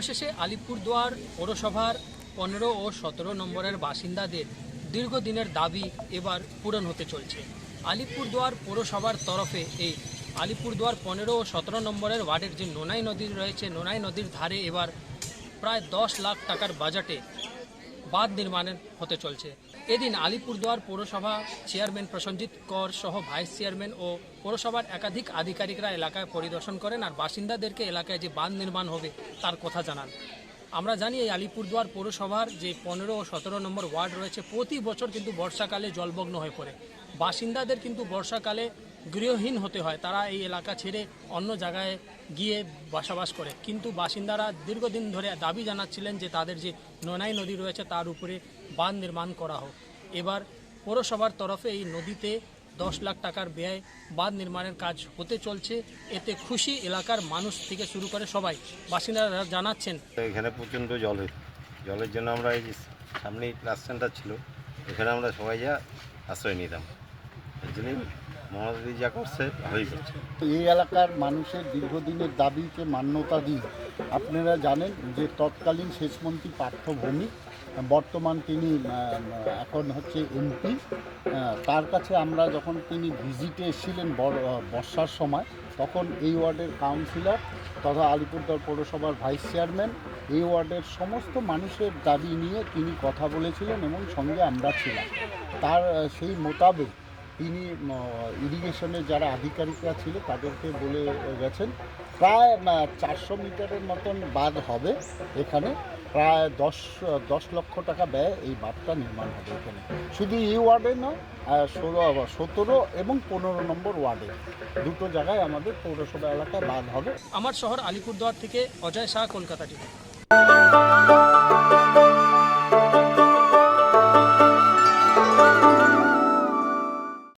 অবশেষে আলিপুরদুয়ার পৌরসভার 15 ও 17 নম্বরের বাসিন্দাদের দীর্ঘদিনের দাবি এবার পূরণ হতে চলছে। আলিপুরদুয়ার পৌরসভার তরফে এই আলিপুরদুয়ার 15 ও 17 নম্বরের ওয়ার্ডের যে নোনাই নদী রয়েছে, নোনাই নদীর ধারে এবার প্রায় 10 লাখ টাকার বাজেটে বাঁধ নির্মাণের হতে চলছে। এদিন আলিপুরদুয়ার পৌরসভা চেয়ারম্যান প্রসেনজিৎ কর সহ ভাইস চেয়ারম্যান ও পৌরসভার একাধিক আধিকারিকরা এলাকায় পরিদর্শন করেন আর বাসিন্দাদেরকে এলাকায় যে বাঁধ নির্মাণ হবে তার কথা জানান। আমরা জানি এই আলিপুরদুয়ার পৌরসভার যে 15 ও 17 নম্বর ওয়ার্ড রয়েছে প্রতি বছর কিন্তু বর্ষাকালে জলমগ্ন হয়ে পড়ে। বাসিন্দাদের কিন্তু বর্ষাকালে গৃহহীন হতে হয়, তারা এই এলাকা ছেড়ে অন্য জায়গায় গিয়ে বসবাস করে। কিন্তু বাসিন্দারা দীর্ঘদিন ধরে দাবি জানাচ্ছিলেন যে তাদের যে নোনাই নদী রয়েছে তার উপরে বাঁধ নির্মাণ করা হোক। এবার পৌরসভার তরফে এই নদীতে 10 লাখ টাকার ব্যয় বাঁধ নির্মাণের কাজ হতে চলছে। এতে খুশি এলাকার মানুষ থেকে শুরু করে সবাই। বাসিন্দারা জানাচ্ছেন, এখানে প্রচণ্ড জল হতো, জলের জন্য আমরা এই যে সামনেই ক্লাস সেন্টার ছিল, এখানে আমরা সবাই যা আশ্রয় নিতাম। এই জন্যই মহানদী যা করছে ভালোই করছে। এই এলাকার মানুষের দীর্ঘদিনের দাবিকে মান্যতা দিয়ে আপনারা জানেন যে তৎকালীন সেচমন্ত্রী পার্থ ভৌমিক, বর্তমান তিনি এখন হচ্ছে এমপি, তার কাছে আমরা যখন তিনি ভিজিটে এসেছিলেন বর্ষার সময়, তখন এই ওয়ার্ডের কাউন্সিলর তথা আলিপুরদুয়ার পৌরসভার ভাইস চেয়ারম্যান এই ওয়ার্ডের সমস্ত মানুষের দাবি নিয়ে তিনি কথা বলেছিলেন এবং সঙ্গে আমরা ছিলাম। তার সেই মোতাবেক তিনি ইরিগেশনের যারা আধিকারিকরা ছিল তাদেরকে বলে গেছেন প্রায় 400 মিটারের মতন বাঁধ হবে এখানে, প্রায় 10 লক্ষ টাকা ব্যয় এই বাঁধটা নির্মাণ হবে এখানে। শুধু এই ওয়ার্ডে নয়, 17 এবং 15 নম্বর ওয়ার্ডে দুটো জায়গায় আমাদের পৌরসভা এলাকায় বাঁধ হবে। আমার শহর আলিপুরদুয়ার থেকে অজয় শাহ, কলকাতা টিভি।